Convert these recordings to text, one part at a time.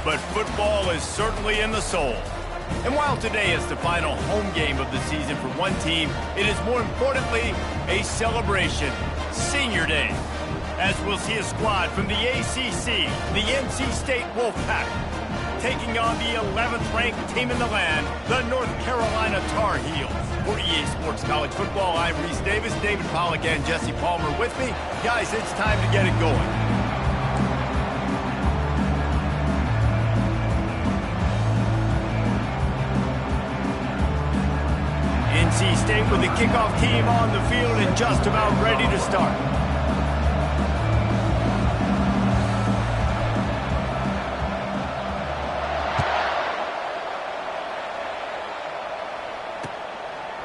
but football is certainly in the soul. And while today is the final home game of the season for one team, it is more importantly a celebration, Senior Day, as we'll see a squad from the ACC, the NC State Wolfpack, taking on the 11th-ranked team in the land, the North Carolina Tar Heels. For EA Sports College Football, I'm Reese Davis, David Pollack, and Jesse Palmer with me. Guys, it's time to get it going. NC State with the kickoff team on the field and just about ready to start.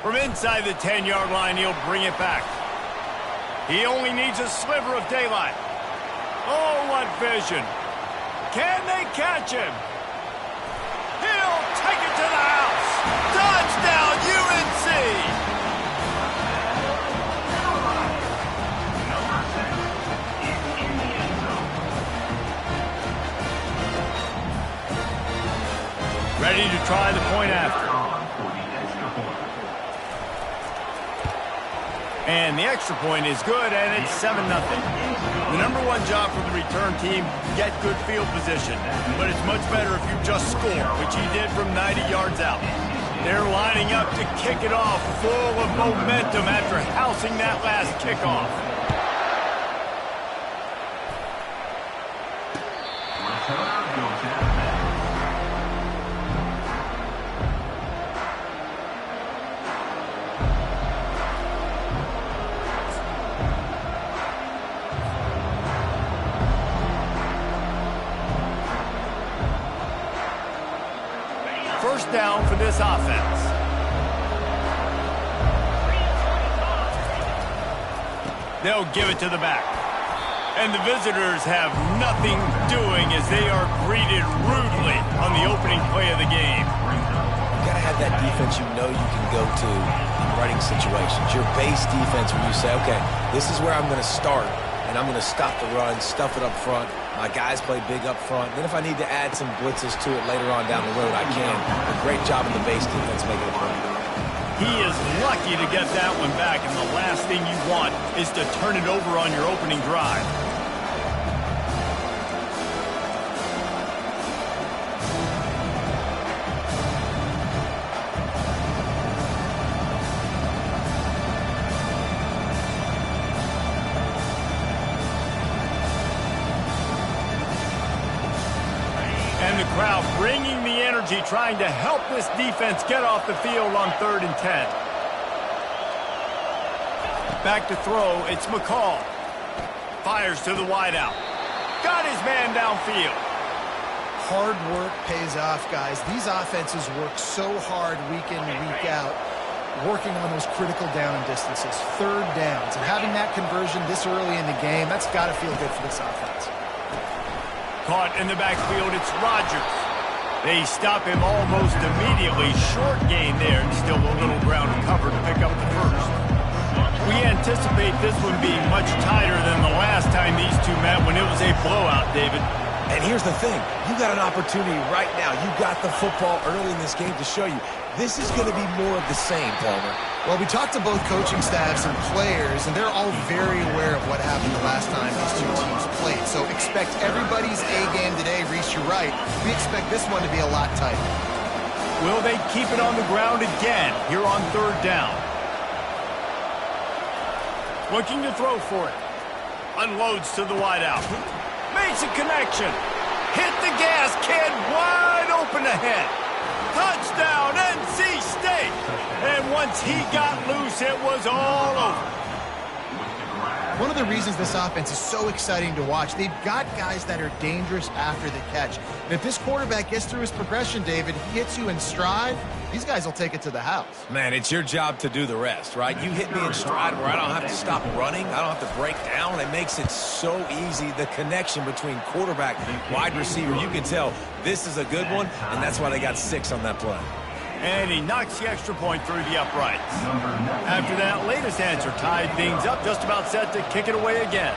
From inside the 10-yard line, he'll bring it back. He only needs a sliver of daylight. Oh, what vision. Can they catch him? He'll take it to the house. Touchdown, UNC! Ready to try the point after. And the extra point is good, and it's 7-0. The number one job for the return team, get good field position. But it's much better if you just score, which he did from 90 yards out. They're lining up to kick it off full of momentum after housing that last kickoff. First down for this offense. They'll give it to the back. And the visitors have nothing doing as they are greeted rudely on the opening play of the game. You got to have that defense you know you can go to in running situations. Your base defense where you say, okay, this is where I'm going to start, and I'm going to stop the run, stuff it up front. My guys play big up front. Then if I need to add some blitzes to it later on down the road, I can. A great job in the base defense making it work. He is lucky to get that one back, and the last thing you want is to turn it over on your opening drive. And the crowd bringing the energy, trying to help this defense get off the field on 3rd and 10. Back to throw, it's McCall. Fires to the wideout. Got his man downfield. Hard work pays off, guys. These offenses work so hard week in and week out, working on those critical down and distances, 3rd downs. And having that conversion this early in the game, that's got to feel good for this offense. Caught in the backfield, it's Rodgers. They stop him almost immediately. Short gain there, and still a little ground to cover to pick up the first. We anticipate this one being much tighter than the last time these two met when it was a blowout, David. And here's the thing. You got an opportunity right now. You got the football early in this game to show you. This is going to be more of the same, Palmer. Well, we talked to both coaching staffs and players, and they're all very aware of what happened the last time these two teams played. So expect everybody's A game today. Reese, you're right. We expect this one to be a lot tighter. Will they keep it on the ground again here on 3rd down? Looking to throw for it. Unloads to the wideout. Makes a connection. Hit the gas, kid. Wide open ahead. Touchdown, NC State! And once he got loose, it was all over. One of the reasons this offense is so exciting to watch, they've got guys that are dangerous after the catch. And if this quarterback gets through his progression, David, he hits you in stride, these guys will take it to the house. Man, it's your job to do the rest, right? You hit me in stride where I don't have to stop running. I don't have to break down. It makes it so easy. The connection between quarterback and wide receiver, you can tell this is a good one, and that's why they got 6 on that play. And he knocks the extra point through the uprights. After that latest answer tied things up, just about set to kick it away again.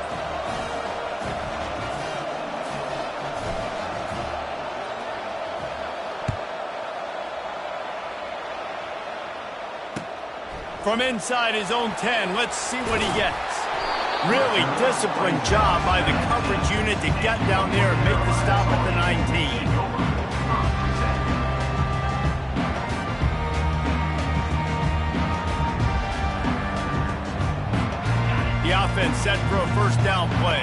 From inside his own 10, let's see what he gets. Really disciplined job by the coverage unit to get down there and make the stop at the 19. The offense set for a first down play.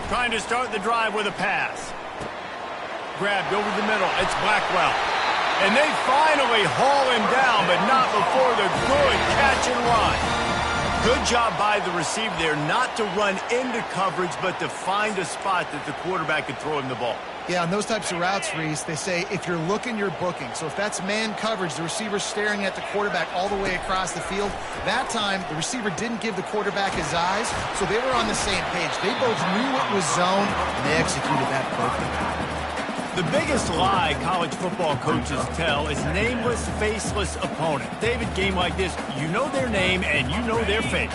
Trying to start the drive with a pass. Grabbed over the middle. It's Blackwell. And they finally haul him down, but not before the good catch and run. Good job by the receiver there not to run into coverage, but to find a spot that the quarterback could throw him the ball. Yeah, on those types of routes, Reese, they say if you're looking, you're booking. So if that's man coverage, the receiver's staring at the quarterback all the way across the field. That time, the receiver didn't give the quarterback his eyes, so they were on the same page. They both knew it was zone, and they executed that perfectly. The biggest lie college football coaches tell is nameless, faceless opponent. David, game like this, you know their name and you know their face.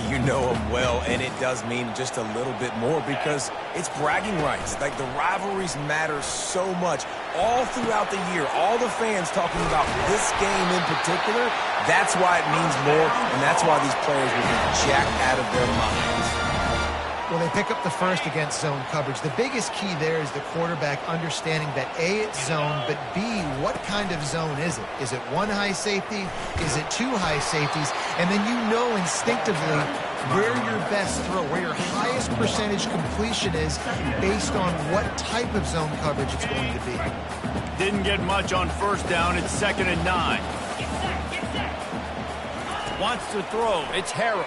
You know them well, and it does mean just a little bit more because it's bragging rights. Like, the rivalries matter so much all throughout the year. All the fans talking about this game in particular, that's why it means more, and that's why these players will be jacked out of their minds. Well, they pick up the first against zone coverage. The biggest key there is the quarterback understanding that A, it's zone, but B, what kind of zone is it? Is it one high safety? Is it two high safeties? And then you know instinctively where your best throw, where your highest percentage completion is based on what type of zone coverage it's going to be. Didn't get much on first down. It's 2nd and 9. Wants to throw. It's Harrell.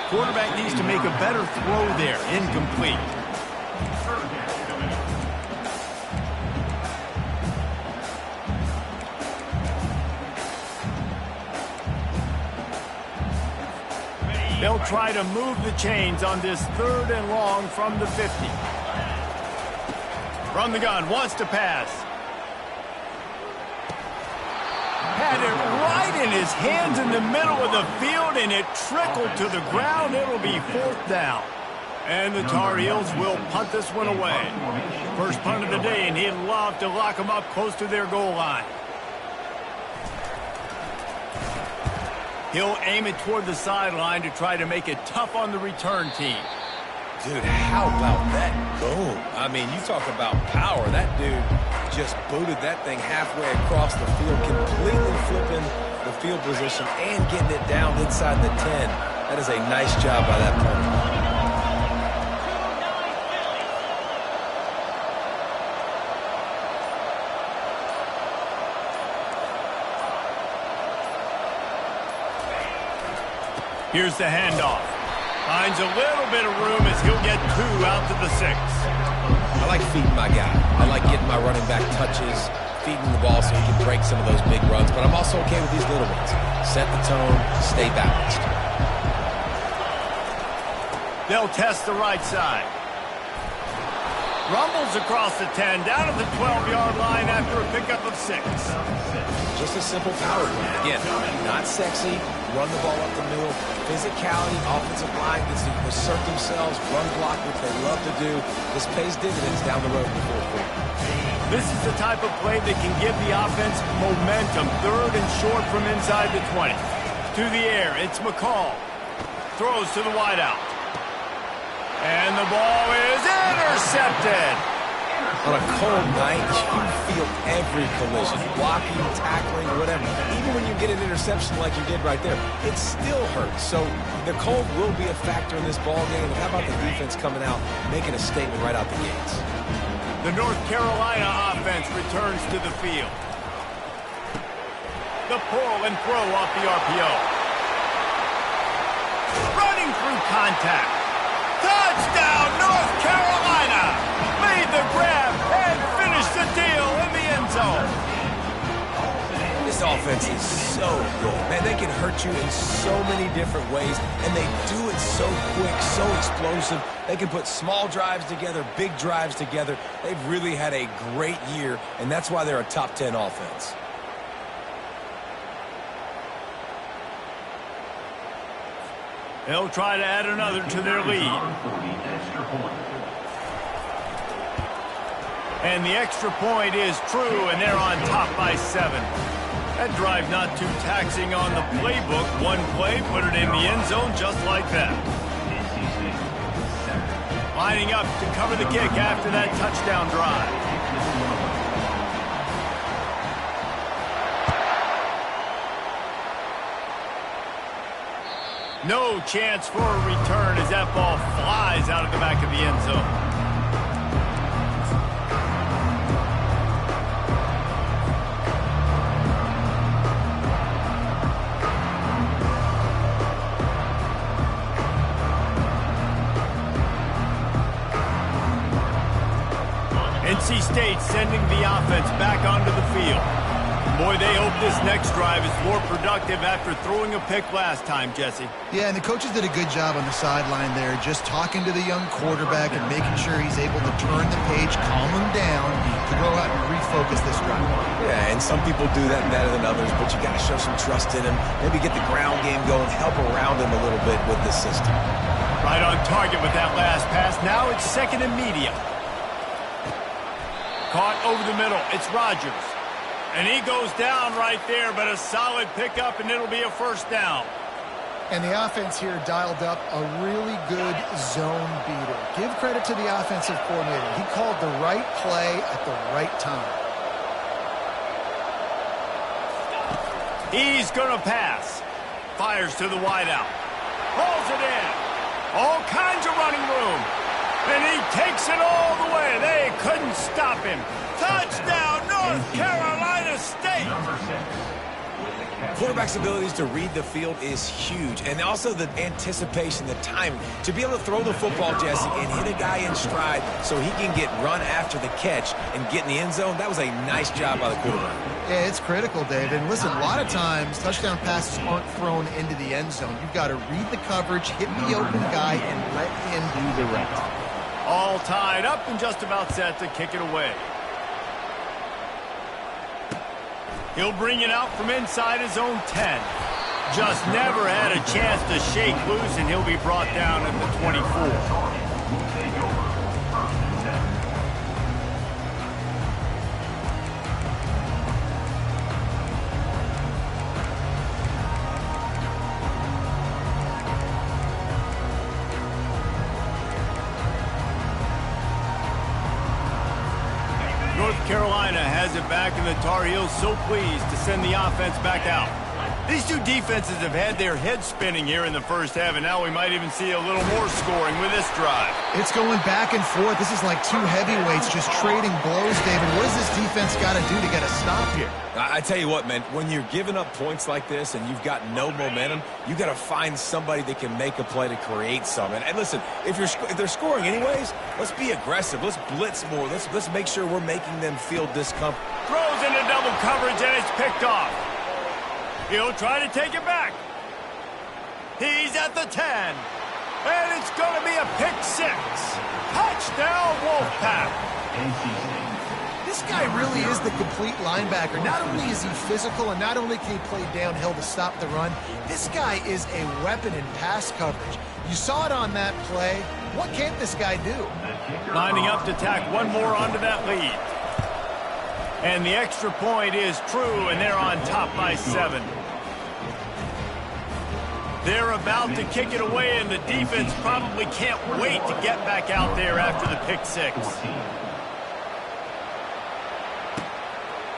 Quarterback needs to make a better throw there. Incomplete. They'll try to move the chains on this 3rd and long from the 50. From the gun, wants to pass. Had it right in his hands in the middle of the field, and it trickled to the ground. It'll be 4th down. And the Tar Heels will punt this one away. First punt of the day, and he'd love to lock them up close to their goal line. He'll aim it toward the sideline to try to make it tough on the return team. Dude, how about that boom? I mean, you talk about power. That dude just booted that thing halfway across the field, completely flipping the field position and getting it down inside the 10. That is a nice job by that punter. Here's the handoff. Finds a little bit of room as he'll get 2 out to the 6. I like feeding my guy. I like getting my running back touches, feeding the ball so he can break some of those big runs, but I'm also okay with these little ones. Set the tone, stay balanced. They'll test the right side. Rumbles across the 10, down to the 12-yard line after a pickup of 6. Just a simple power play. Again, not sexy, run the ball up the middle, physicality, offensive line gets to assert themselves, run block, which they love to do. This pays dividends down the road in the 4th quarter. This is the type of play that can give the offense momentum. 3rd and short from inside the 20. To the air, it's McCall. Throws to the wideout. And the ball is intercepted. On a cold night, you feel every collision, blocking, tackling, whatever. Even when you get an interception like you did right there, it still hurts. So the cold will be a factor in this ball game. And how about the defense coming out, making a statement right out the gates? The North Carolina offense returns to the field. The pull and throw off the RPO. Running through contact. Touchdown, North Carolina! Made the grab and finished the deal in the end zone. This offense is so good. Man, they can hurt you in so many different ways, and they do it so quick, so explosive. They can put small drives together, big drives together. They've really had a great year, and that's why they're a top 10 offense. They'll try to add another to their lead. And the extra point is true, and they're on top by 7. That drive not too taxing on the playbook. One play, put it in the end zone just like that. Lining up to cover the kick after that touchdown drive. No chance for a return as that ball flies out of the back of the end zone. NC State sending the offense back onto the field. Boy, they hope this next drive is more productive after throwing a pick last time, Jesse. Yeah, and the coaches did a good job on the sideline there, just talking to the young quarterback and making sure he's able to turn the page, calm him down, to go out and refocus this drive. Yeah, and some people do that better than others, but you got to show some trust in him. Maybe get the ground game going, help around him a little bit with this system. Right on target with that last pass. Now it's second and medium. Caught over the middle. It's Rodgers. And he goes down right there, but a solid pickup, and it'll be a first down. And the offense here dialed up a really good zone beater. Give credit to the offensive coordinator. He called the right play at the right time. He's going to pass. Fires to the wideout. Pulls it in. All kinds of running room. And he takes it all the way. They couldn't stop him. Touchdown, North Carolina State. Quarterback's abilities to read the field is huge, and also the anticipation, the timing. To be able to throw the football, Jesse, and hit a guy in stride so he can get run after the catch and get in the end zone, that was a nice job by the quarterback. Yeah, it's critical, David. And listen, a lot of times touchdown passes aren't thrown into the end zone. You've got to read the coverage, hit the open guy, and let him do the rest. All tied up and just about set to kick it away. He'll bring it out from inside his own 10. Just never had a chance to shake loose, and he'll be brought down at the 24. North Carolina has it back, and the Tar Heels so pleased to send the offense back out. These two defenses have had their heads spinning here in the first half, and now we might even see a little more scoring with this drive. It's going back and forth. This is like two heavyweights just trading blows, David. What does this defense got to do to get a stop here? I tell you what, man, when you're giving up points like this and you've got no momentum, you got to find somebody that can make a play to create something. And listen, if they're scoring anyways, let's be aggressive. Let's blitz more. Let's make sure we're making them feel discomfort. Throws into double coverage, and it's picked off. He'll try to take it back. He's at the 10. And it's going to be a pick 6. Touchdown, Wolfpack. This guy really is the complete linebacker. Not only is he physical and not only can he play downhill to stop the run, this guy is a weapon in pass coverage. You saw it on that play. What can't this guy do? Lining up to tack one more onto that lead. And the extra point is true, and they're on top by 7. They're about to kick it away, and the defense probably can't wait to get back out there after the pick 6.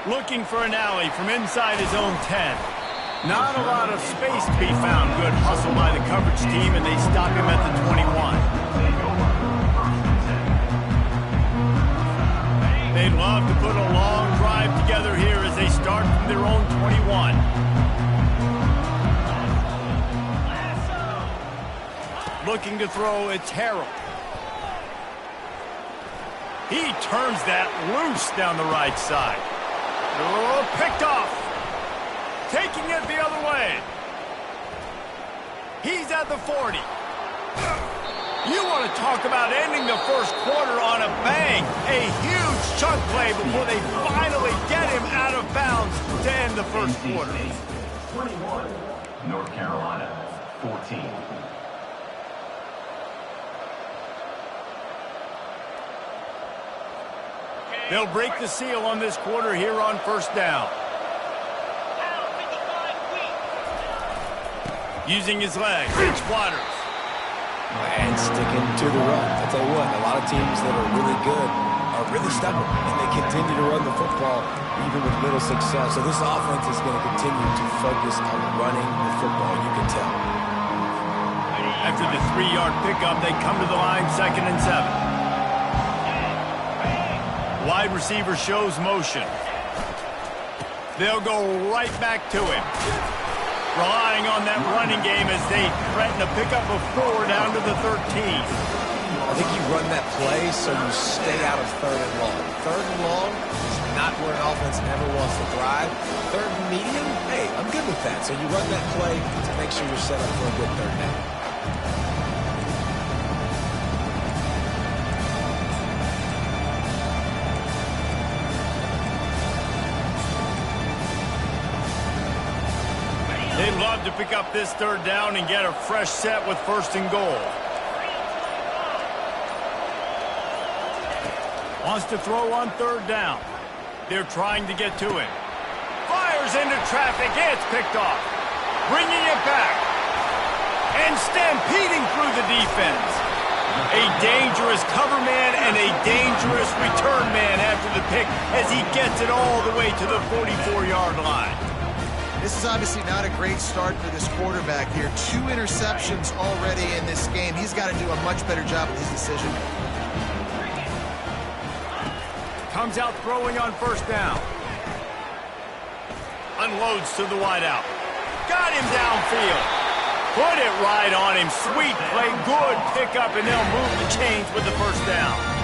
Looking for an alley from inside his own 10. Not a lot of space to be found. Good hustle by the coverage team, and they stop him at the 21. They'd love to put a long drive together here as they start from their own 21. Looking to throw, it's Harrell. He turns that loose down the right side. Oh, picked off. Taking it the other way. He's at the 40. You want to talk about ending the first quarter on a bang. A huge chunk play before they finally get him out of bounds to end the first quarter. 21, North Carolina, 14. They'll break the seal on this quarter here on first down. Using his legs, it's Waters. And sticking to the run. I'll tell you what, a lot of teams that are really good are really stubborn, and they continue to run the football even with little success. So this offense is going to continue to focus on running the football, you can tell. After the 3-yard pickup, they come to the line, 2nd and 7. Wide receiver shows motion. They'll go right back to him. Relying on that running game as they threaten a pickup of 4 down to the 13. I think you run that play so you stay out of 3rd and long. 3rd and long is not where an offense ever wants to thrive. 3rd and medium, hey, I'm good with that. So you run that play to make sure you're set up for a good 3rd down. They'd love to pick up this 3rd down and get a fresh set with 1st and goal. Wants to throw on 3rd down. They're trying to get to him. Fires into traffic. It's picked off. Bringing it back. And stampeding through the defense. A dangerous cover man and a dangerous return man after the pick as he gets it all the way to the 44-yard line. This is obviously not a great start for this quarterback here. 2 interceptions already in this game. He's got to do a much better job with his decision. Comes out throwing on 1st down. Unloads to the wideout. Got him downfield. Put it right on him. Sweet play. Good pickup, and they'll move the chains with the 1st down.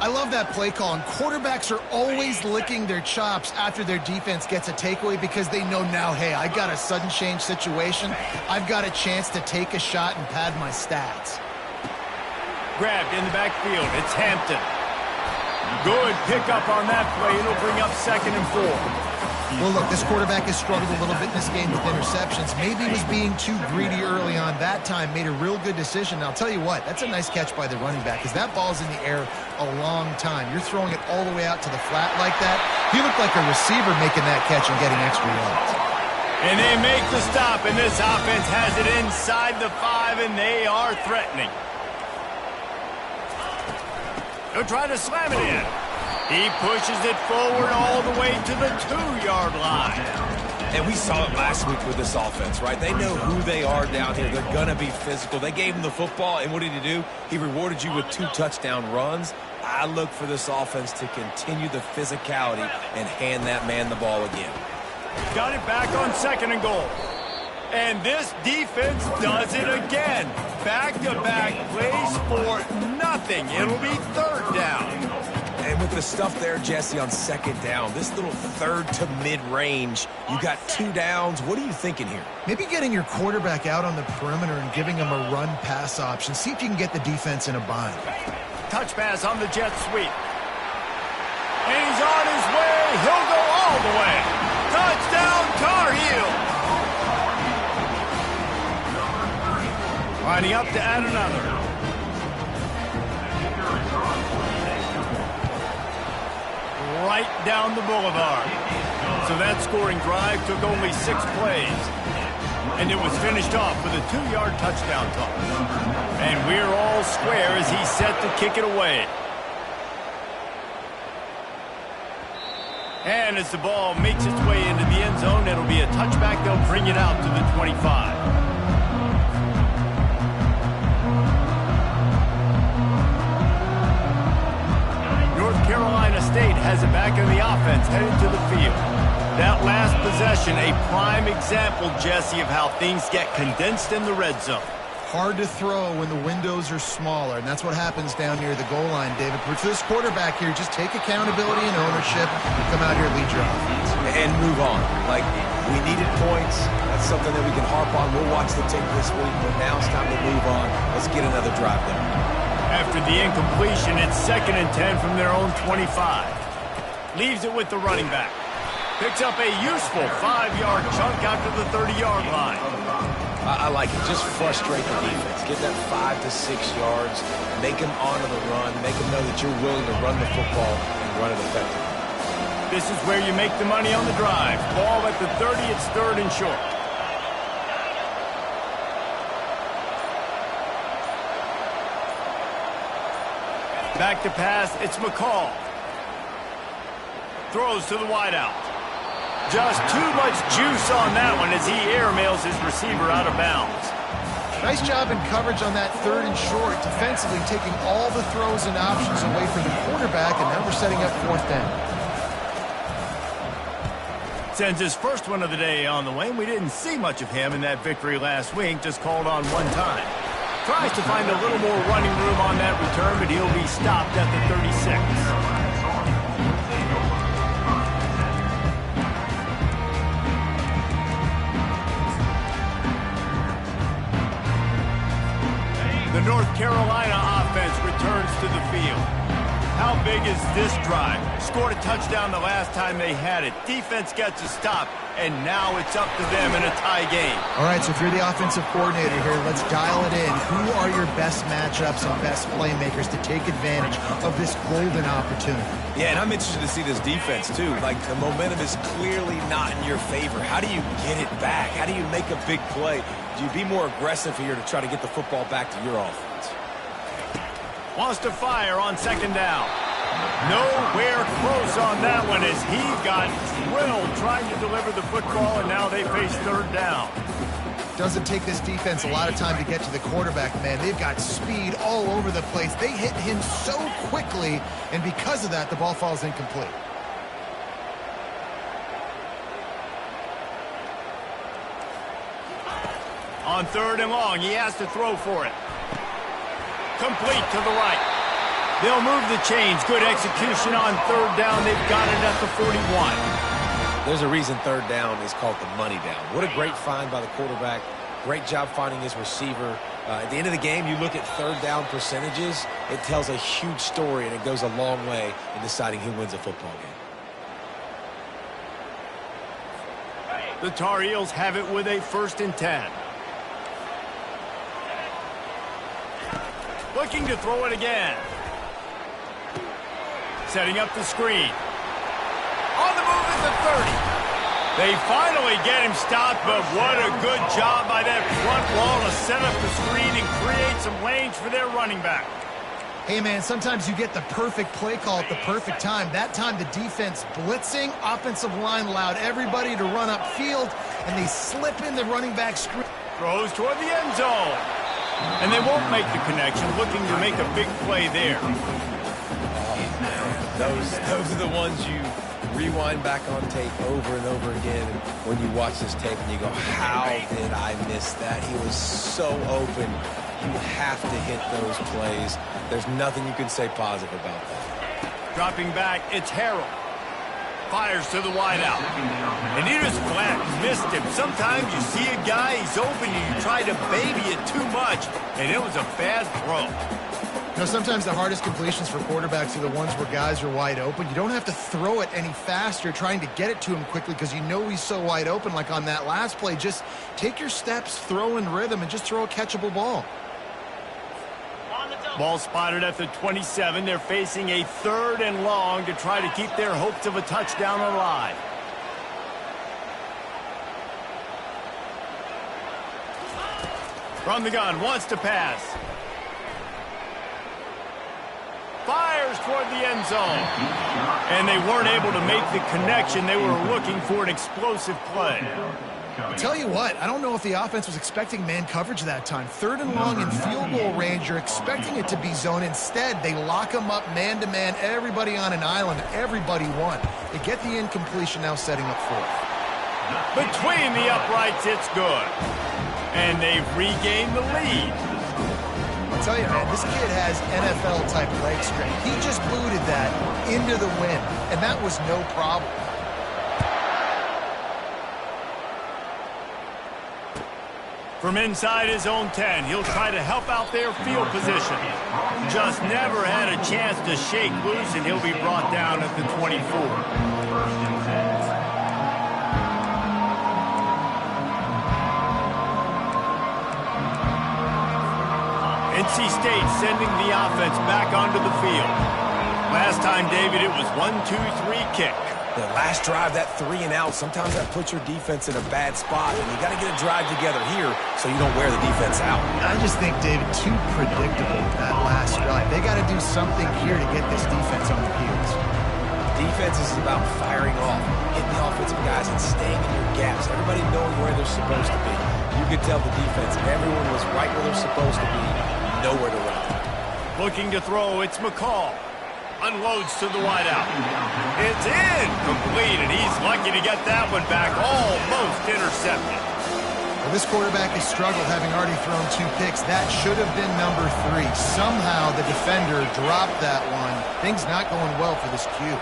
I love that play call, and quarterbacks are always licking their chops after their defense gets a takeaway because they know now, hey, I got a sudden change situation. I've got a chance to take a shot and pad my stats. Grabbed in the backfield. It's Hampton. Good pickup on that play. It'll bring up 2nd and 4. Well, look, this quarterback has struggled a little bit in this game with interceptions. Maybe he was being too greedy early on. That time made a real good decision. Now, I'll tell you what, that's a nice catch by the running back because that ball's in the air a long time. You're throwing it all the way out to the flat like that. He looked like a receiver making that catch and getting extra yards. And they make the stop, and this offense has it inside the 5, and they are threatening. They'll try to slam it in. He pushes it forward all the way to the 2-yard line. And we saw it last week with this offense, right? They know who they are down here. They're going to be physical. They gave him the football, and what did he do? He rewarded you with 2 touchdown runs. I look for this offense to continue the physicality and hand that man the ball again. Got it back on 2nd and goal. And this defense does it again. Back-to-back plays for nothing. It'll be 3rd down. And with the stuff there, Jesse, on 2nd down, this little 3rd to mid-range, you got 2 downs. What are you thinking here? Maybe getting your quarterback out on the perimeter and giving him a run-pass option. See if you can get the defense in a bind. Touch pass on the jet sweep. And he's on his way. He'll go all the way. Touchdown, Tar Heels. Lining up to add another. Right down the boulevard. So that scoring drive took only 6 plays. And it was finished off with a 2-yard touchdown toss. And we're all square as he's set to kick it away. And as the ball makes its way into the end zone, it'll be a touchback. They'll bring it out to the 25. Carolina State has it back in the offense, headed to the field. That last possession, a prime example, Jesse, of how things get condensed in the red zone. Hard to throw when the windows are smaller, and that's what happens down near the goal line, David. For this quarterback here, just take accountability and ownership and come out here and lead your offense. And move on. Like, we needed points. That's something that we can harp on. We'll watch the tape this week, but now it's time to move on. Let's get another drive there. After the incompletion, it's 2nd and 10 from their own 25. Leaves it with the running back. Picks up a useful 5-yard chunk out to the 30-yard line. I like it. Just frustrate the defense. Get that 5 to 6 yards. Make them honor the run. Make them know that you're willing to run the football and run it effectively. This is where you make the money on the drive. Ball at the 30, it's 3rd and short. Back to pass, it's McCall. Throws to the wideout. Just too much juice on that one as he airmails his receiver out of bounds. Nice job in coverage on that 3rd and short, defensively taking all the throws and options away from the quarterback, and now we're setting up 4th down. Sends his first one of the day on the way. We didn't see much of him in that victory last week, just called on one time. Tries to find a little more running room on that return, but he'll be stopped at the 36. The North Carolina offense returns to the field. How big is this drive? Scored a touchdown the last time they had it. Defense gets a stop, and now it's up to them in a tie game. All right, so if you're the offensive coordinator here, let's dial it in. Who are your best matchups and best playmakers to take advantage of this golden opportunity? Yeah, and I'm interested to see this defense, too. Like, the momentum is clearly not in your favor. How do you get it back? How do you make a big play? Do you be more aggressive here to try to get the football back to your offense? Wants to fire on 2nd down. Nowhere close on that one as he got drilled trying to deliver the football, and now they face 3rd down. Doesn't take this defense a lot of time to get to the quarterback, man. They've got speed all over the place. They hit him so quickly, and because of that, the ball falls incomplete. On 3rd and long, he has to throw for it. Complete to the right. They'll move the chains. Good execution on 3rd down. They've got it at the 41. There's a reason 3rd down is called the money down. What a great find by the quarterback. Great job finding his receiver. At the end of the game, you look at 3rd down percentages. It tells a huge story, and it goes a long way in deciding who wins a football game. The Tar Heels have it with a 1st and 10. Looking to throw it again. Setting up the screen. On the move at the 30. They finally get him stopped, but what a good job by that front wall to set up the screen and create some lanes for their running back. Hey, man, sometimes you get the perfect play call at the perfect time. That time, the defense blitzing, offensive line allowed everybody to run upfield, and they slip in the running back screen. Throws toward the end zone. And they won't make the connection, looking to make a big play there. Those are the ones you rewind back on tape over and over again when you watch this tape and you go, how did I miss that? He was so open. You have to hit those plays. There's nothing you can say positive about that. Dropping back, it's Harrell. Fires to the wideout. And he just flat missed him. Sometimes you see a guy, he's open, and you try to baby it too much, and it was a bad throw. You know, sometimes the hardest completions for quarterbacks are the ones where guys are wide open. You don't have to throw it any faster trying to get it to him quickly because you know he's so wide open. Like on that last play, just take your steps, throw in rhythm, and just throw a catchable ball. Ball spotted at the 27. They're facing a 3rd and long to try to keep their hopes of a touchdown alive. From the gun, wants to pass. Fires toward the end zone. And they weren't able to make the connection. They were looking for an explosive play. I'll tell you what, I don't know if the offense was expecting man coverage that time. 3rd and long in field goal range, you're expecting it to be zone. Instead, they lock them up man-to-man, everybody on an island, everybody won. They get the incompletion, now setting up 4th. Between the uprights, it's good. And they've regained the lead. I'll tell you, man, this kid has NFL-type leg strength. He just booted that into the wind, and that was no problem. From inside his own 10, he'll try to help out their field position. Just never had a chance to shake loose, and he'll be brought down at the 24. NC State sending the offense back onto the field. Last time, David, it was 1-2-3 kick. The last drive, that 3 and out, sometimes that puts your defense in a bad spot, and you got to get a drive together here so you don't wear the defense out. I just think, David, too predictable that last drive. They got to do something here to get this defense on the heels. Defense is about firing off, hitting the offensive guys, and staying in your gaps. Everybody knowing where they're supposed to be. You could tell the defense, everyone was right where they're supposed to be, nowhere to run. Looking to throw, it's McCall. Unloads to the wideout. It's incomplete, and he's lucky to get that one back, almost intercepted. Well, this quarterback has struggled, having already thrown 2 picks. That should have been number 3. Somehow the defender dropped that one. Things not going well for this Q.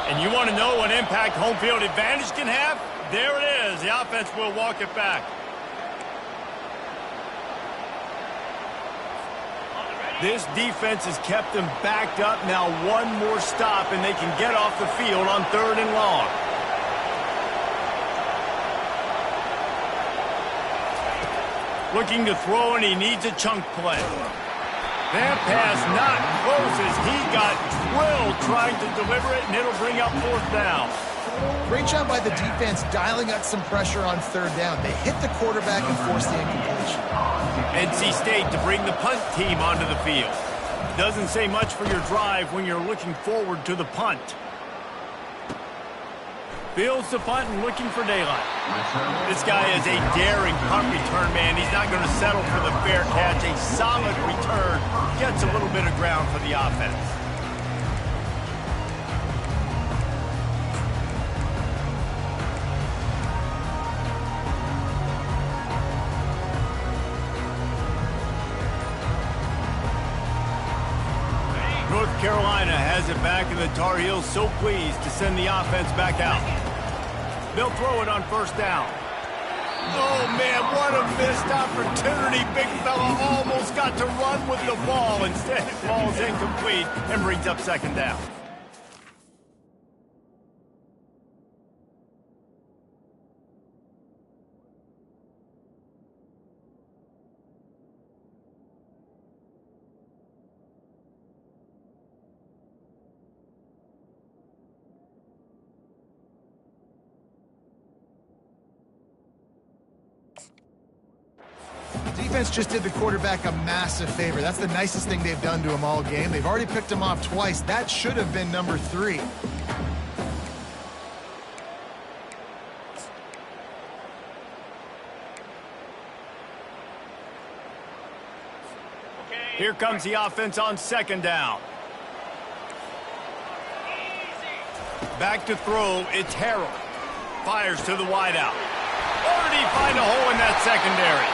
And you want to know what impact home field advantage can have? There it is. The offense will walk it back. This defense has kept them backed up. Now one more stop, and they can get off the field on 3rd and long. Looking to throw, and he needs a chunk play. That pass not close as he got drilled trying to deliver it, and it'll bring up 4th down. Great job by the defense dialing up some pressure on 3rd down. They hit the quarterback and forced the incompletion. NC State to bring the punt team onto the field. Doesn't say much for your drive when you're looking forward to the punt. Fields the punt and looking for daylight. This guy is a daring punt return man. He's not going to settle for the fair catch. A solid return gets a little bit of ground for the offense. North Carolina has it back, and the Tar Heels so pleased to send the offense back out. They'll throw it on 1st down. Oh, man, what a missed opportunity. Big fella almost got to run with the ball. Instead, it falls incomplete and brings up 2nd down. Defense just did the quarterback a massive favor. That's the nicest thing they've done to him all game. They've already picked him off twice. That should have been number 3. Here comes the offense on 2nd down. Back to throw, it's Harrell. Fires to the wideout. Already find a hole in that secondary.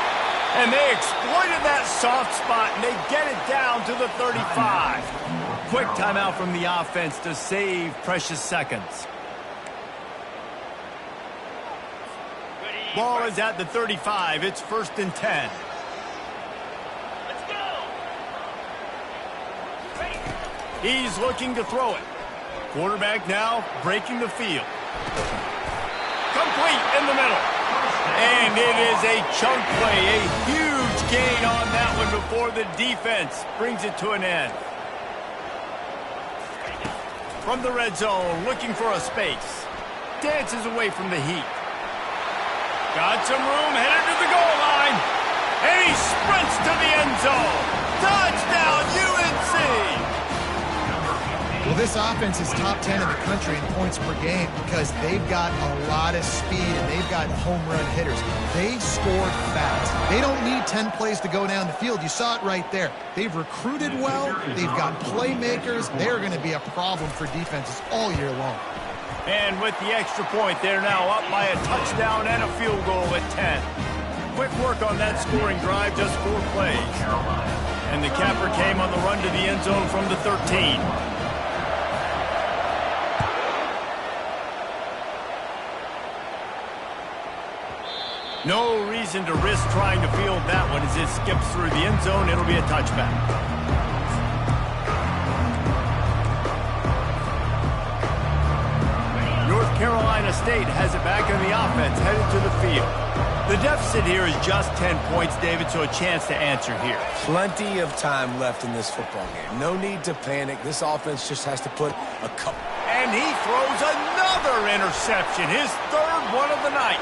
And they exploited that soft spot, and they get it down to the 35. Quick timeout from the offense to save precious seconds. Ball is at the 35. It's 1st and 10. He's looking to throw it. Quarterback now breaking the field. Complete in the middle. And it is a chunk play, a huge gain on that one before the defense brings it to an end. From the red zone, looking for a space. Dances away from the heat. Got some room, headed to the goal line. And he sprints to the end zone. Touchdown, UNC! Well, this offense is top 10 in the country in points per game because they've got a lot of speed and they've got home run hitters. They scored fast. They don't need 10 plays to go down the field. You saw it right there. They've recruited well. They've got playmakers. They're going to be a problem for defenses all year long. And with the extra point, they're now up by a touchdown and a field goal at 10. Quick work on that scoring drive, just 4 plays. And the capper came on the run to the end zone from the 13. No reason to risk trying to field that one as it skips through the end zone. It'll be a touchback. North Carolina State has it back in the offense, headed to the field. The deficit here is just 10 points, David, so a chance to answer here. Plenty of time left in this football game. No need to panic. This offense just has to put a couple. And he throws another interception, his third one of the night.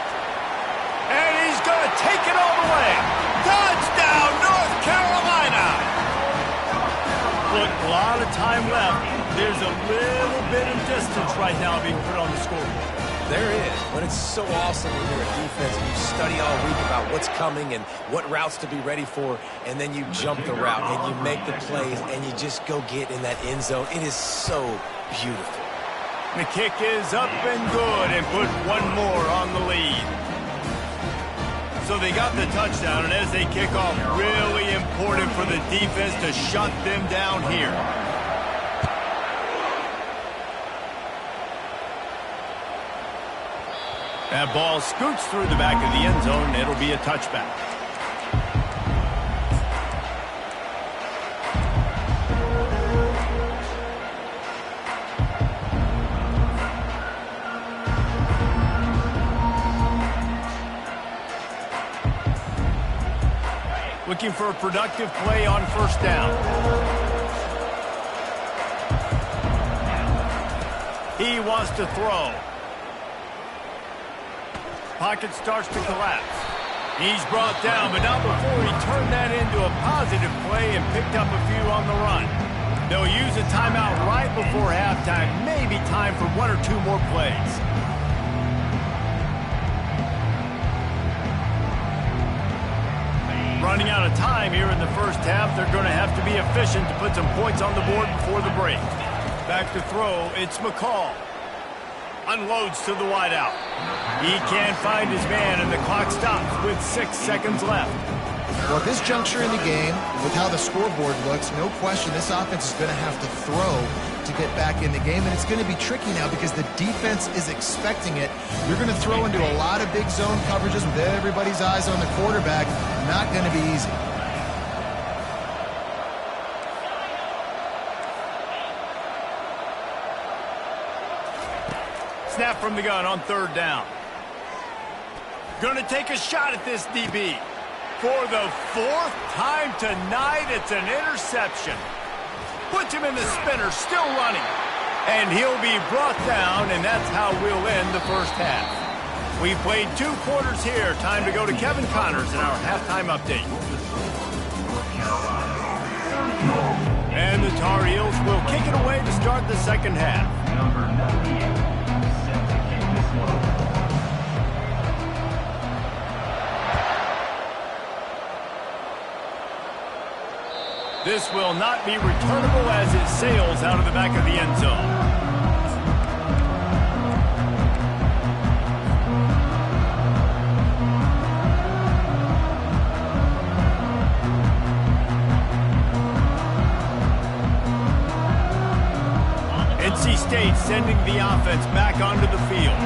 And he's going to take it all the way. Touchdown, North Carolina! Look, a lot of time left. There's a little bit of distance right now being put on the scoreboard. There is, but it's so awesome when you're a defense and you study all week about what's coming and what routes to be ready for, and then you jump the route and you make the plays and you just go get in that end zone. It is so beautiful. The kick is up and good and put one more on the lead. So they got the touchdown, and as they kick off, really important for the defense to shut them down here. That ball scoots through the back of the end zone, and it'll be a touchback. Looking for a productive play on first down. He wants to throw. Pocket starts to collapse. He's brought down, but not before he turned that into a positive play and picked up a few on the run. They'll use a timeout right before halftime. Maybe time for one or two more plays. Running out of time here in the first half. They're going to have to be efficient to put some points on the board before the break. Back to throw, it's McCall. Unloads to the wideout. He can't find his man, and the clock stops with 6 seconds left. Well, at this juncture in the game, with how the scoreboard looks, no question this offense is going to have to throw to get back in the game, and it's going to be tricky now because the defense is expecting it. You're going to throw into a lot of big zone coverages with everybody's eyes on the quarterback. Not going to be easy. Snap from the gun on third down. Going to take a shot at this DB. For the fourth time tonight, it's an interception. Puts him in the spinner, still running. And he'll be brought down, and that's how we'll end the first half. We played 2 quarters here. Time to go to Kevin Connors in our halftime update. And the Tar Heels will kick it away to start the second half. Number 98. This will not be returnable as it sails out of the back of the end zone. NC State sending the offense back onto the field.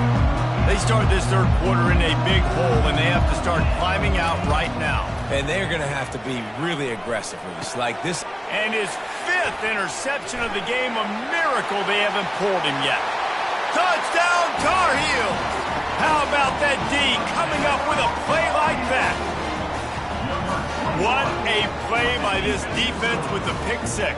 They start this third quarter in a big hole, and they have to start climbing out right now. And they're going to have to be really aggressive with this. Like this. And his 5th interception of the game, a miracle they haven't pulled him yet. Touchdown, Tar Heels! How about that D coming up with a play like that? What a play by this defense with the pick 6.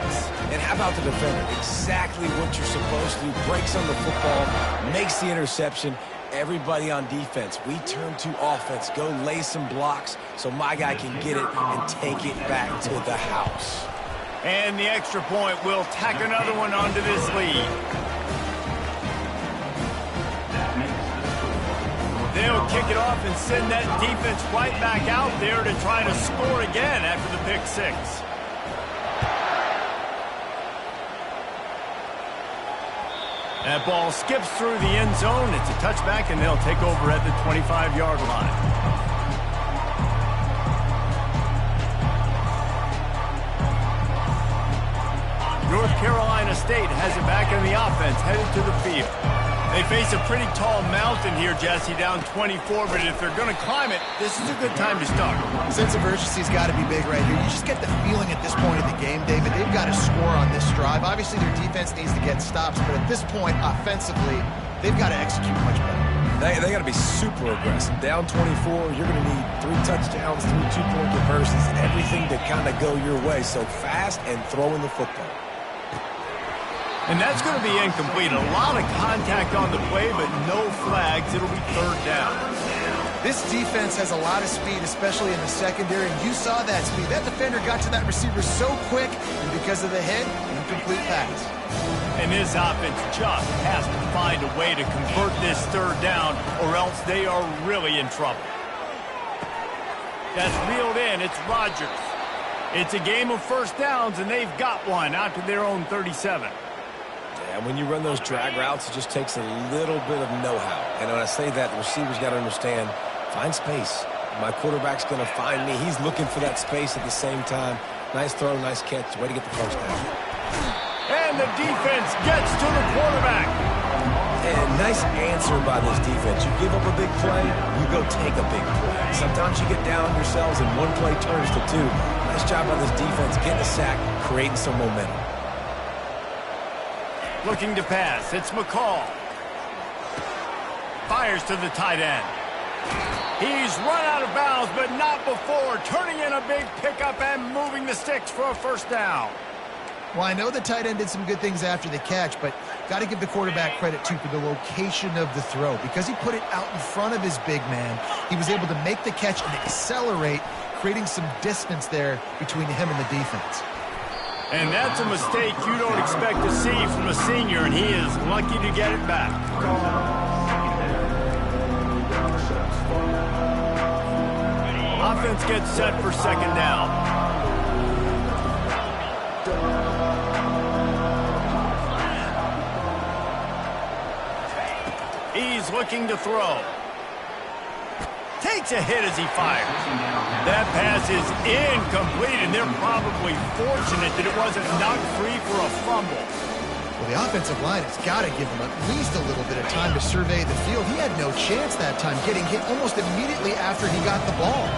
And how about the defender? Exactly what you're supposed to do. Breaks on the football, makes the interception. Everybody on defense, we turn to offense. Go lay some blocks so my guy can get it and take it back to the house. And the extra point will tack another one onto this lead. They'll kick it off and send that defense right back out there to try to score again after the pick 6. That ball skips through the end zone. It's a touchback, and they'll take over at the 25-yard line. North Carolina State has it back in the offense, headed to the field. They face a pretty tall mountain here, Jesse, down 24, but if they're going to climb it, this is a good time to start. Sense of urgency's got to be big right here. You just get the feeling at this point of the game, David, they've got to score on this drive. Obviously, their defense needs to get stops, but at this point, offensively, they've got to execute much better. They got to be super aggressive. Down 24, you're going to need 3 touchdowns, 3 two-point conversions, everything to kind of go your way. So fast and throwing the football. And that's going to be incomplete. A lot of contact on the play, but no flags. It'll be third down. This defense has a lot of speed, especially in the secondary, and you saw that speed. That defender got to that receiver so quick, and because of the hit, incomplete pass. And this offense just has to find a way to convert this third down, or else they are really in trouble. That's reeled in. It's Rodgers. It's a game of first downs, and they've got one out to their own 37. And when you run those drag routes, it just takes a little bit of know-how. And when I say that, the receiver's got to understand, find space. My quarterback's going to find me. He's looking for that space at the same time. Nice throw, nice catch. Way to get the first down. And the defense gets to the quarterback. And nice answer by this defense. You give up a big play, you go take a big play. Sometimes you get down on yourselves and one play turns to 2. Nice job by this defense getting a sack, creating some momentum. Looking to pass. It's McCall. Fires to the tight end. He's run out of bounds, but not before turning in a big pickup and moving the sticks for a first down. Well, I know the tight end did some good things after the catch, but got to give the quarterback credit, too, for the location of the throw. Because he put it out in front of his big man, he was able to make the catch and accelerate, creating some distance there between him and the defense. And that's a mistake you don't expect to see from a senior, and he is lucky to get it back. Offense gets set for second down. He's looking to throw. Takes a hit as he fires. That pass is incomplete, and they're probably fortunate that it wasn't knocked free for a fumble. Well, the offensive line has got to give him at least a little bit of time to survey the field. He had no chance that time, getting hit almost immediately after he got the ball.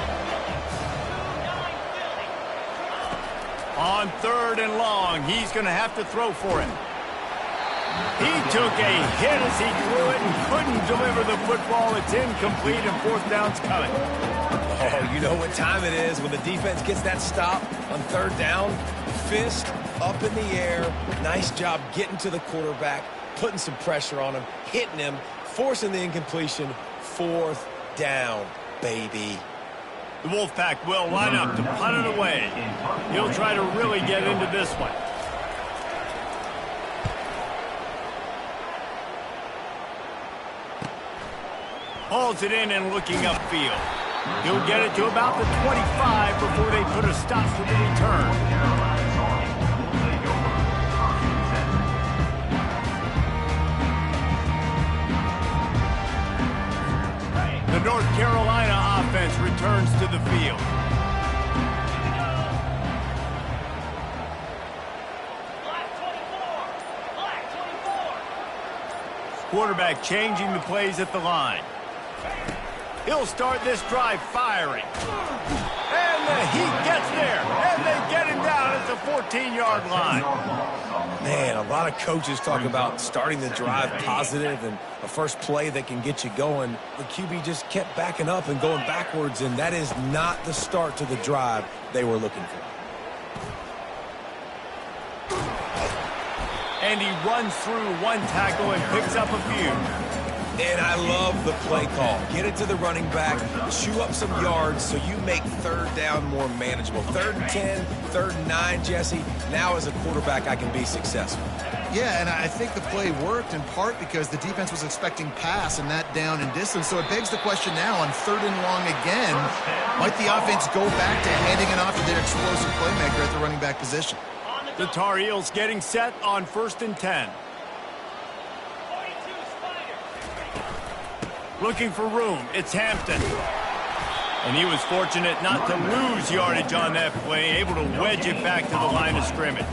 On third and long, he's going to have to throw for it. He took a hit as he threw it and couldn't deliver the football. It's incomplete, and fourth down's coming. Oh, you know what time it is when the defense gets that stop on third down. Fist up in the air. Nice job getting to the quarterback, putting some pressure on him, hitting him, forcing the incompletion. Fourth down, baby. The Wolfpack will line up to punt it away. He'll try to really get into this one. Hauls it in and looking upfield. He'll get it to about the 25 before they put a stop for the return. The North Carolina offense returns to the field. Quarterback changing the plays at the line. He'll start this drive firing. And the Heat gets there. And they get him down at the 14-yard line. Man, a lot of coaches talk about starting the drive positive and a first play that can get you going. The QB just kept backing up and going backwards, and that is not the start to the drive they were looking for. And he runs through one tackle and picks up a few. And I love the play call. Get it to the running back, chew up some yards so you make third down more manageable. 3rd and 10, 3rd and 9, Jesse. Now as a quarterback, I can be successful. Yeah, and I think the play worked in part because the defense was expecting pass and that down and distance. So it begs the question now on 3rd and long again, might the offense go back to handing it off to their explosive playmaker at the running back position? The Tar Heels getting set on 1st and 10. Looking for room. It's Hampton. And he was fortunate not to lose yardage on that play, able to wedge it back to the line of scrimmage.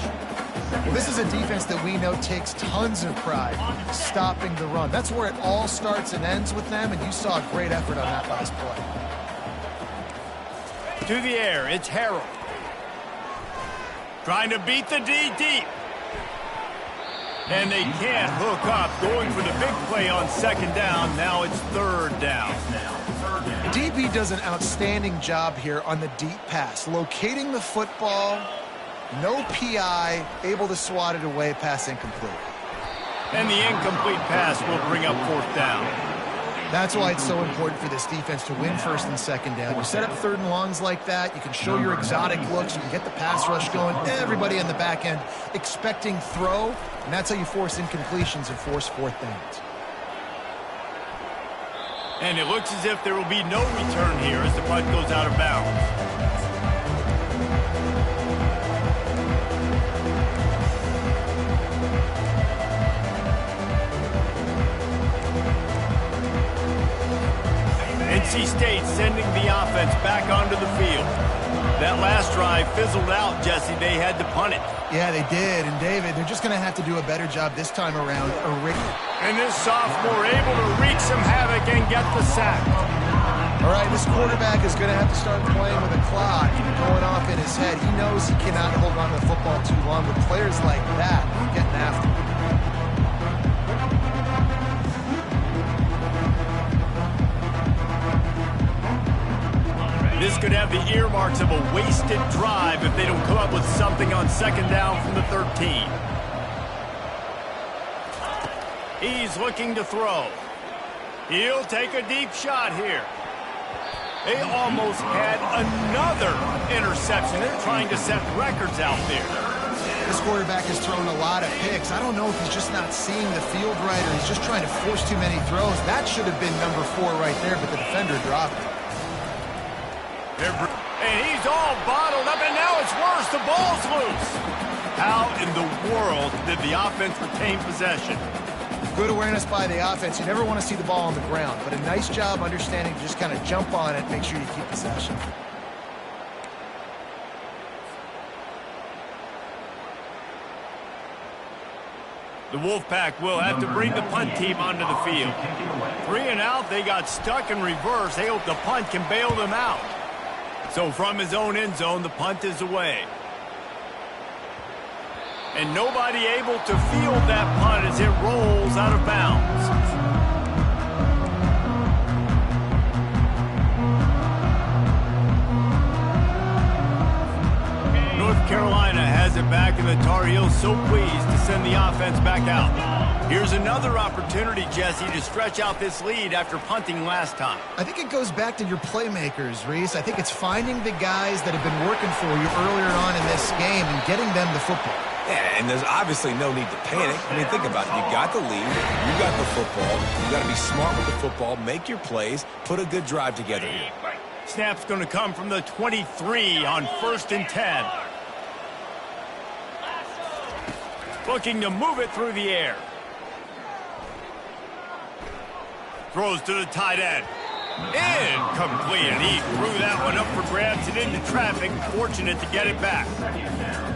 Well, this is a defense that we know takes tons of pride stopping the run. That's where it all starts and ends with them, and you saw a great effort on that last play. To the air, it's Harrell. Trying to beat the D deep. And they can't hook up. Going for the big play on second down. Now it's third down. DB does an outstanding job here on the deep pass. Locating the football, no PI, able to swat it away, pass incomplete. And the incomplete pass will bring up fourth down. That's why it's so important for this defense to win first and second down. You set up third and longs like that, you can show your exotic looks, you can get the pass rush going, everybody on the back end expecting throw, and that's how you force incompletions and force fourth downs. And it looks as if there will be no return here as the punt goes out of bounds. NC State sending the offense back onto the field. That last drive fizzled out, Jesse. They had to punt it. Yeah, they did. And, David, they're just going to have to do a better job this time around. And this sophomore able to wreak some havoc and get the sack. All right, this quarterback is going to have to start playing with a clock going off in his head. He knows he cannot hold on to the football too long. With players like that, getting after him. This could have the earmarks of a wasted drive if they don't come up with something on second down from the 13. He's looking to throw. He'll take a deep shot here. They almost had another interception. They're trying to set records out there. This quarterback has thrown a lot of picks. I don't know if he's just not seeing the field right or he's just trying to force too many throws. That should have been number 4 right there, but the defender dropped it. And he's all bottled up, and now it's worse. The ball's loose. How in the world did the offense retain possession? Good awareness by the offense. You never want to see the ball on the ground, but a nice job understanding to just kind of jump on it, make sure you keep possession. The Wolfpack will have to bring the punt team onto the field. 3 and out, they got stuck in reverse. They hope the punt can bail them out. So from his own end zone, the punt is away. And nobody able to field that punt as it rolls out of bounds. North Carolina has it back, and the Tar Heels so pleased to send the offense back out. Here's another opportunity, Jesse, to stretch out this lead after punting last time. I think it goes back to your playmakers, Reese. I think it's finding the guys that have been working for you earlier on in this game and getting them the football. Yeah, and there's obviously no need to panic. I mean, think about it. You got the lead. You got the football. You got to be smart with the football, make your plays, put a good drive together here. Snap's going to come from the 23 on 1st and 10. Looking to move it through the air. Throws to the tight end. Incomplete, and he threw that one up for grabs and into traffic. Fortunate to get it back.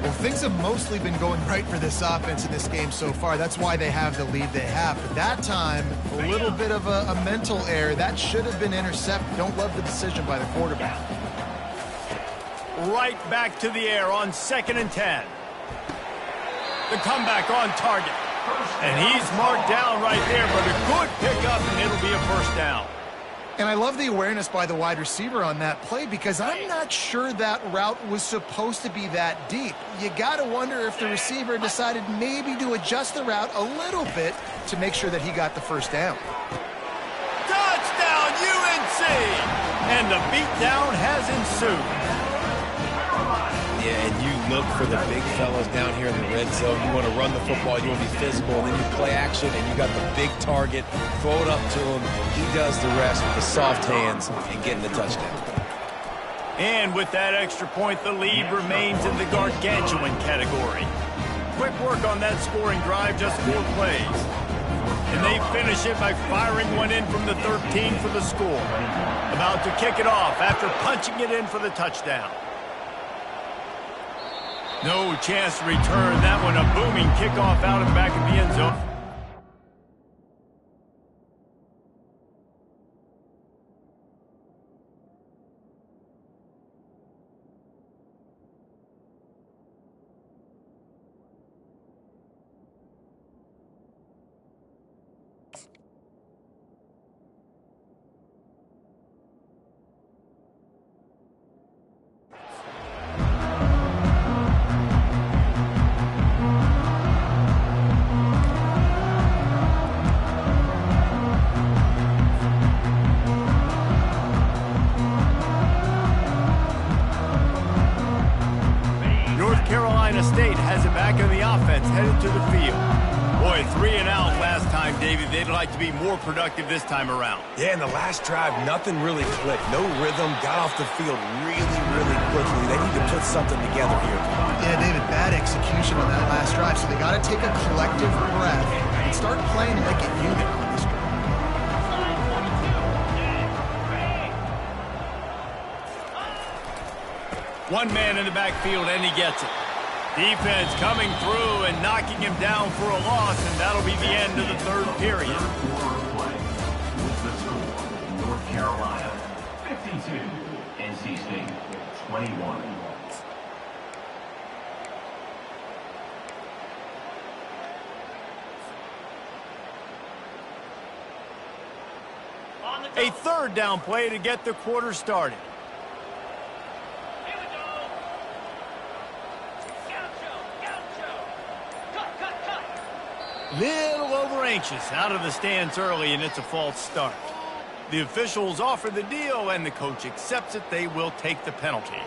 Well, things have mostly been going right for this offense in this game so far. That's why they have the lead they have. But that time, a little bit of a mental error. That should have been intercepted. Don't love the decision by the quarterback. Right back to the air on 2nd and 10. The comeback on target. And he's marked down right there, but a good pickup, and it'll be a first down. And I love the awareness by the wide receiver on that play because I'm not sure that route was supposed to be that deep. You got to wonder if the receiver decided maybe to adjust the route a little bit to make sure that he got the first down. Touchdown, UNC! And the beatdown has ensued. Yeah, and you look for the big fellas down here in the red zone. You want to run the football, you want to be physical, and then you play action, and you got the big target. Throw it up to him. He does the rest with the soft hands and getting the touchdown. And with that extra point, the lead remains in the gargantuan category. Quick work on that scoring drive, just 4 plays. And they finish it by firing one in from the 13 for the score. About to kick it off after punching it in for the touchdown. No chance to return that one. A booming kickoff out of the back of the end zone. State has it back in the offense, headed to the field. Boy, 3 and out last time, David. They'd like to be more productive this time around. Yeah, in the last drive, nothing really clicked. No rhythm, got off the field really, really quickly. They need to put something together here. Yeah, David, bad execution on that last drive, so they got to take a collective breath and start playing like a unit on this drive. One man in the backfield, and he gets it. Defense coming through and knocking him down for a loss, and that'll be the end of the third period. With the score, North Carolina 52, NC State 21. A third down play to get the quarter started. Little over anxious out of the stance early, and it's a false start. The officials offer the deal, and the coach accepts it. They will take the penalty.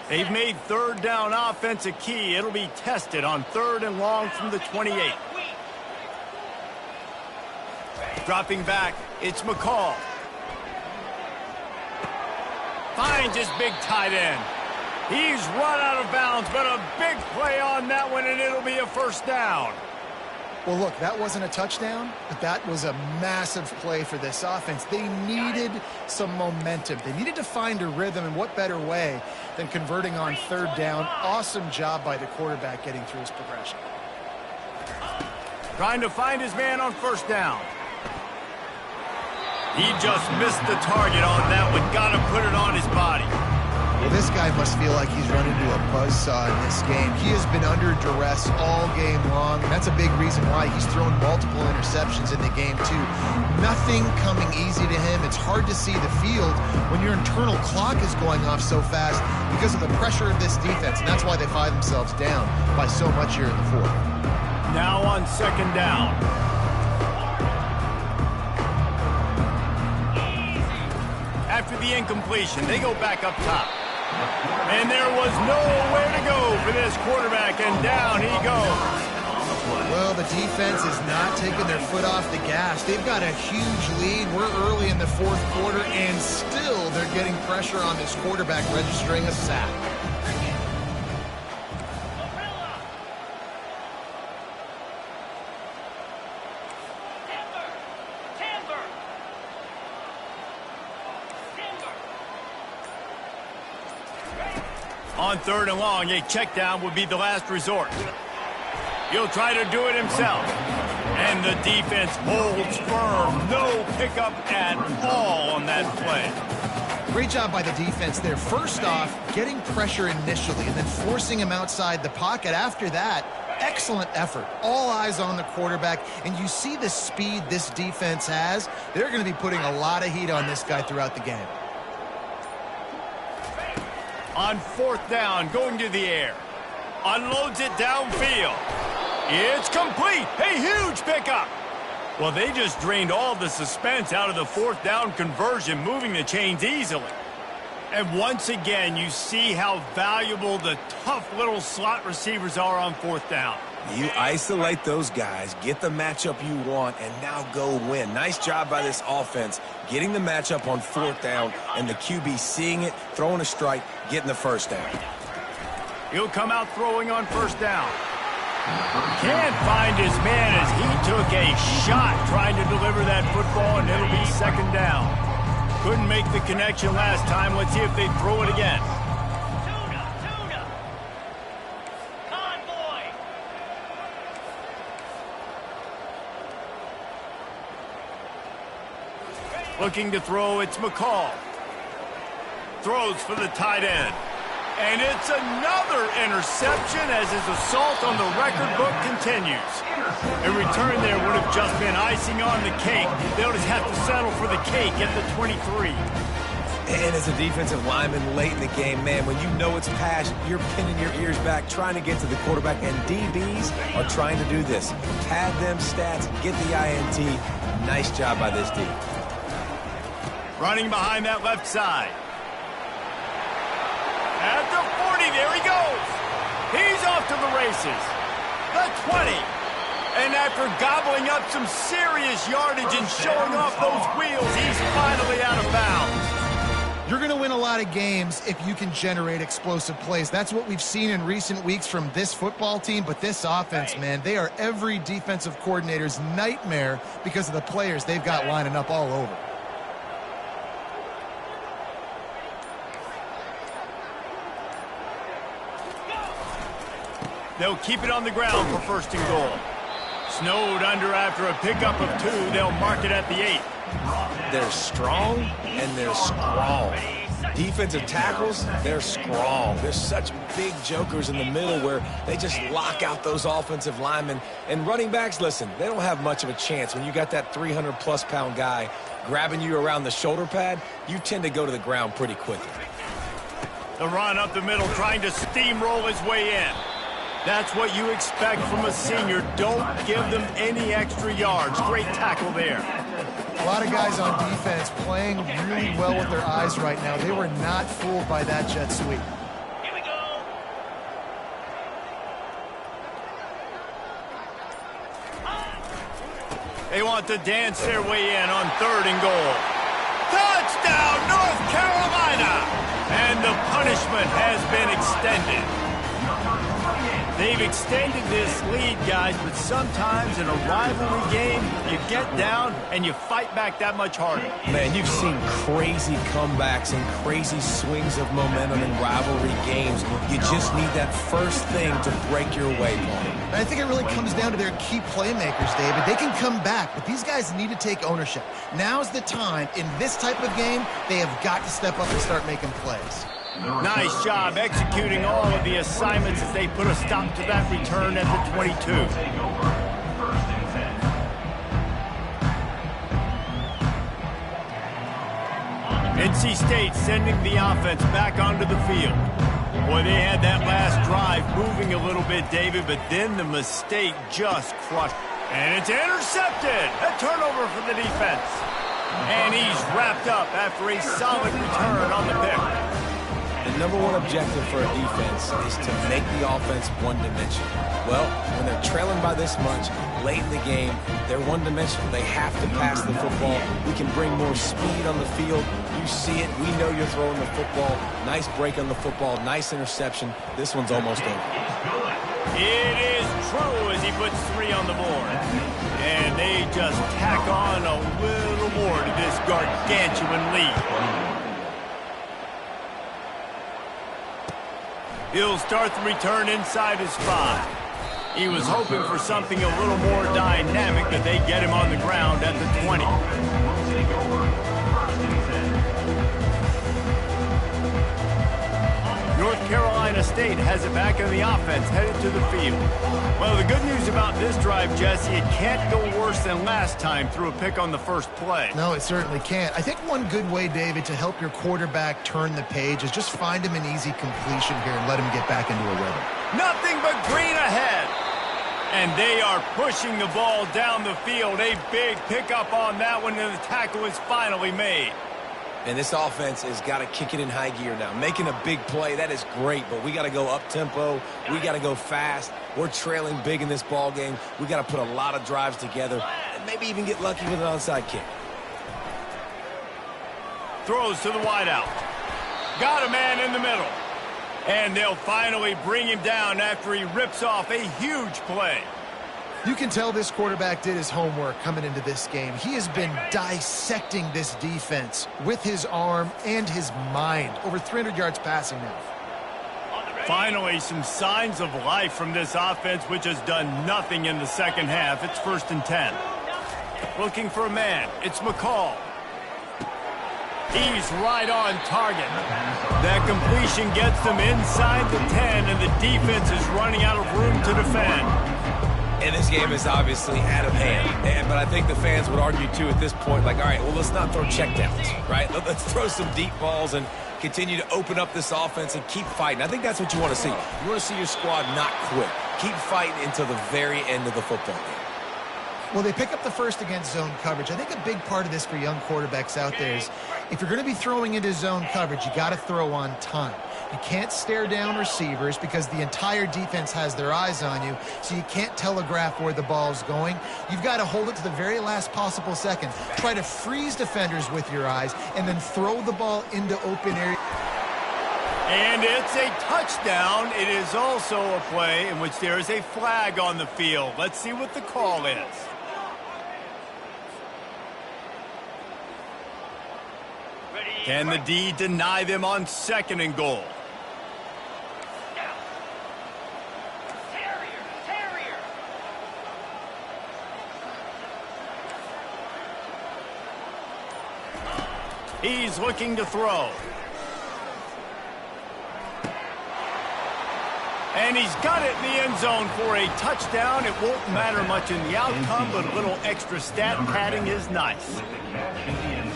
They've made third down offense a key. It'll be tested on 3rd and long from the 28. Dropping back, it's McCall. Finds his big tight end. He's run out of bounds, but a big play on that one, and it'll be a first down. Well, look, that wasn't a touchdown, but that was a massive play for this offense. They needed some momentum. They needed to find a rhythm, and what better way than converting on 3rd down. Awesome job by the quarterback getting through his progression. Trying to find his man on 1st down. He just missed the target on that one. Got to put it on his body. Well, this guy must feel like he's run into a buzzsaw in this game. He has been under duress all game long, and that's a big reason why he's thrown multiple interceptions in the game, too. Nothing coming easy to him. It's hard to see the field when your internal clock is going off so fast because of the pressure of this defense, and that's why they find themselves down by so much here in the 4th. Now on 2nd down. After the incompletion, they go back up top. And there was nowhere to go for this quarterback, and down he goes. Well, the defense is not taking their foot off the gas. They've got a huge lead. We're early in the 4th quarter, and still they're getting pressure on this quarterback, registering a sack. On 3rd and long, a check down would be the last resort. He'll try to do it himself. And the defense holds firm. No pickup at all on that play. Great job by the defense there. First off, getting pressure initially and then forcing him outside the pocket. After that, excellent effort. All eyes on the quarterback. And you see the speed this defense has. They're going to be putting a lot of heat on this guy throughout the game. On 4th down, going to the air. Unloads it downfield. It's complete. A huge pickup. Well, they just drained all the suspense out of the 4th down conversion, moving the chains easily. And once again, you see how valuable the tough little slot receivers are on 4th down. You isolate those guys, get the matchup you want, and now go win. Nice job by this offense, getting the matchup on 4th down, and the QB seeing it, throwing a strike, getting the 1st down. He'll come out throwing on 1st down. Can't find his man as he took a shot trying to deliver that football, and it'll be second down. Couldn't make the connection last time. Let's see if they throw it again. Looking to throw, it's McCall. Throws for the tight end. And it's another interception as his assault on the record book continues. A return there would have just been icing on the cake. They'll just have to settle for the cake at the 23. And as a defensive lineman late in the game, man, when you know it's pass, you're pinning your ears back, trying to get to the quarterback, and DBs are trying to do this. Pad them stats, get the INT. Nice job by this D. Running behind that left side. At the 40, there he goes. He's off to the races. The 20. And after gobbling up some serious yardage and showing off those wheels, he's finally out of bounds. You're going to win a lot of games if you can generate explosive plays. That's what we've seen in recent weeks from this football team, but this offense, man, they are every defensive coordinator's nightmare because of the players they've got lining up all over. They'll keep it on the ground for first and goal. Snowed under after a pickup of 2. They'll mark it at the 8. They're strong and they're strong. Defensive tackles, they're strong. There's such big jokers in the middle where they just lock out those offensive linemen. And running backs, listen, they don't have much of a chance. When you got that 300-plus pound guy grabbing you around the shoulder pad, you tend to go to the ground pretty quickly. The run up the middle, trying to steamroll his way in. That's what you expect from a senior. Don't give them any extra yards. Great tackle there. A lot of guys on defense playing really well with their eyes right now. They were not fooled by that jet sweep. Here we go. They want to dance their way in on 3rd and goal. Touchdown, North Carolina! And the punishment has been extended. They've extended this lead, guys, but sometimes in a rivalry game, you get down and you fight back that much harder. Man, you've seen crazy comebacks and crazy swings of momentum in rivalry games. You just need that first thing to break your way, Paul. I think it really comes down to their key playmakers, David. They can come back, but these guys need to take ownership. Now's the time. In this type of game, they have got to step up and start making plays. Nice job executing all of the assignments as they put a stop to that return at the 22. NC State sending the offense back onto the field. Boy, they had that last drive moving a little bit, David, but then the mistake just crushed. And it's intercepted. A turnover for the defense. And he's wrapped up after a solid return on the pick. The number one objective for a defense is to make the offense one-dimensional. Well, when they're trailing by this much, late in the game, they're one-dimensional. They have to pass the football. We can bring more speed on the field. You see it. We know you're throwing the football. Nice break on the football. Nice interception. This one's almost over. It is true as he puts 3 on the board. And they just tack on a little more to this gargantuan lead. He'll start the return inside his 5. He was hoping for something a little more dynamic, but they get him on the ground at the 20. North Carolina State has it back in the offense, headed to the field. Well, the good news about this drive, Jesse, it can't go worse than last time through a pick on the first play. No, it certainly can't. I think one good way, David, to help your quarterback turn the page is just find him an easy completion here and let him get back into a rhythm. Nothing but green ahead. And they are pushing the ball down the field. A big pickup on that one, and the tackle is finally made. And this offense has got to kick it in high gear now. Making a big play, that is great, but we got to go up-tempo. We got to go fast. We're trailing big in this ball game. We got to put a lot of drives together and maybe even get lucky with an onside kick. Throws to the wideout. Got a man in the middle. And they'll finally bring him down after he rips off a huge play. You can tell this quarterback did his homework coming into this game. He has been dissecting this defense with his arm and his mind. Over 300 yards passing now. Finally, some signs of life from this offense, which has done nothing in the second half. It's 1st and 10. Looking for a man. It's McCall. He's right on target. That completion gets them inside the 10, and the defense is running out of room to defend. And this game is obviously out of hand. But I think the fans would argue, too, at this point, like, all right, well, let's not throw checkdowns, right? Let's throw some deep balls and continue to open up this offense and keep fighting. I think that's what you want to see. You want to see your squad not quit. Keep fighting until the very end of the football game. Well, they pick up the first against zone coverage. I think a big part of this for young quarterbacks out there is if you're going to be throwing into zone coverage, you got to throw on time. You can't stare down receivers because the entire defense has their eyes on you, so you can't telegraph where the ball's going. You've got to hold it to the very last possible second. Try to freeze defenders with your eyes and then throw the ball into open area. And it's a touchdown. It is also a play in which there is a flag on the field. Let's see what the call is. Can the D deny them on 2nd and goal? He's looking to throw. And he's got it in the end zone for a touchdown. It won't matter much in the outcome, but a little extra stat padding is nice.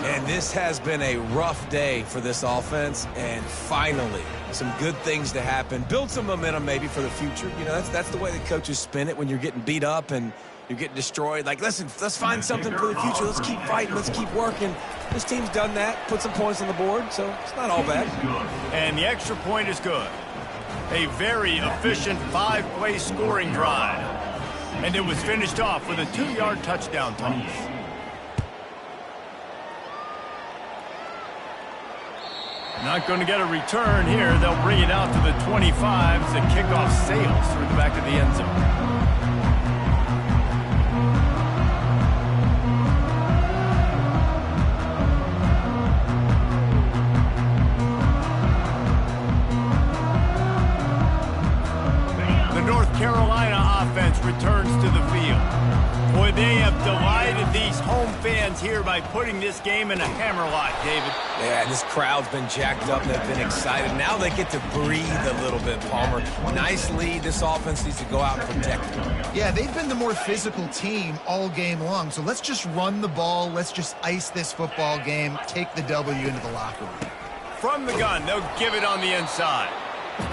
And this has been a rough day for this offense, and finally, some good things to happen. Build some momentum maybe for the future. You know, that's the way the coaches spin it when you're getting beat up and you're getting destroyed. Like, listen, let's find something for the future. Let's keep fighting. Let's keep working. This team's done that, put some points on the board, so it's not all bad. And the extra point is good. A very efficient 5-play scoring drive. And it was finished off with a 2-yard touchdown toss. Not going to get a return here. They'll bring it out to the 25 as the kickoff sails through the back of the end zone. Carolina offense returns to the field. Boy, they have delighted these home fans here by putting this game in a hammerlock, David. Yeah, this crowd's been jacked up. They've been excited. Now they get to breathe a little bit, Palmer. Nice lead. This offense needs to go out and protect it. Yeah, they've been the more physical team all game long. So let's just run the ball. Let's just ice this football game, take the W into the locker room. From the gun, they'll give it on the inside.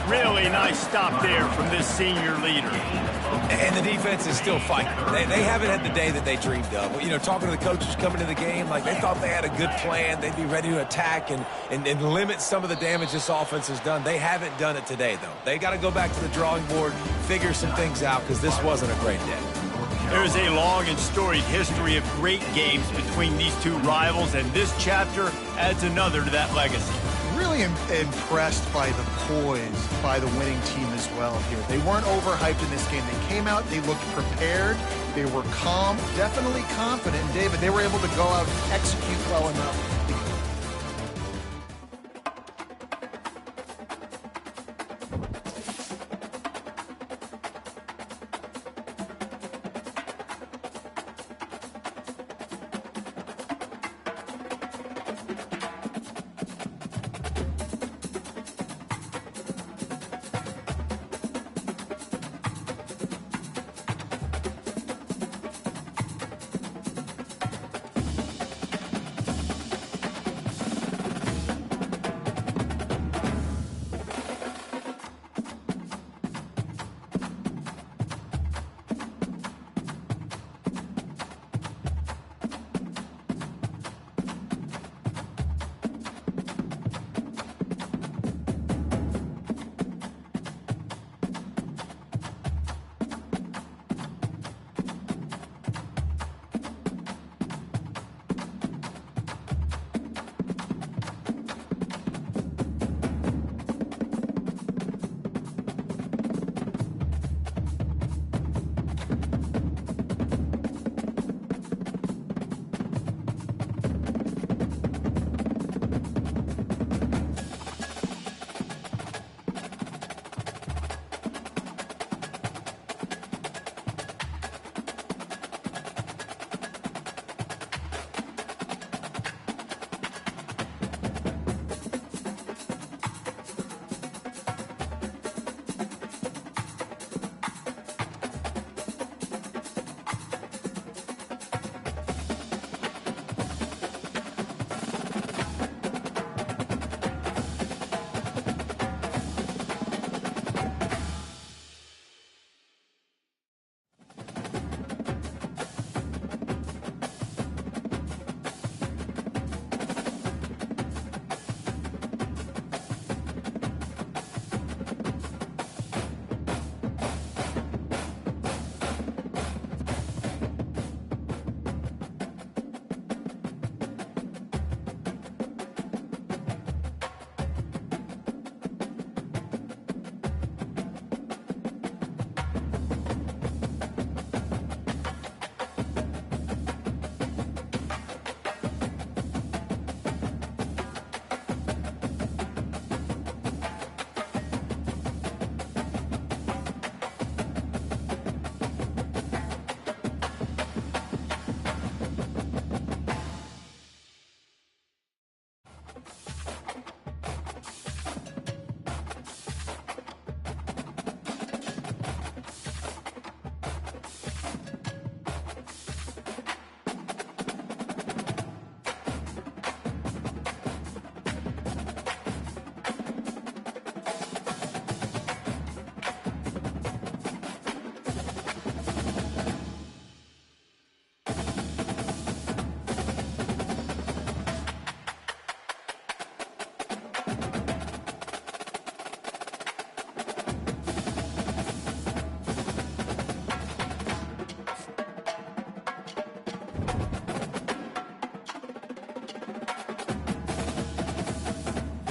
Really nice stop there from this senior leader. And the defense is still fighting. They haven't had the day that they dreamed of. You know, talking to the coaches coming to the game, like they thought they had a good plan. They'd be ready to attack and limit some of the damage this offense has done. They haven't done it today, though. They got to go back to the drawing board, figure some things out, because this wasn't a great day. There's a long and storied history of great games between these two rivals, and this chapter adds another to that legacy. Really impressed by the poise by the winning team as well here. They weren't overhyped in this game. They came out, they looked prepared, they were calm, definitely confident. And David, they were able to go out and execute well enough.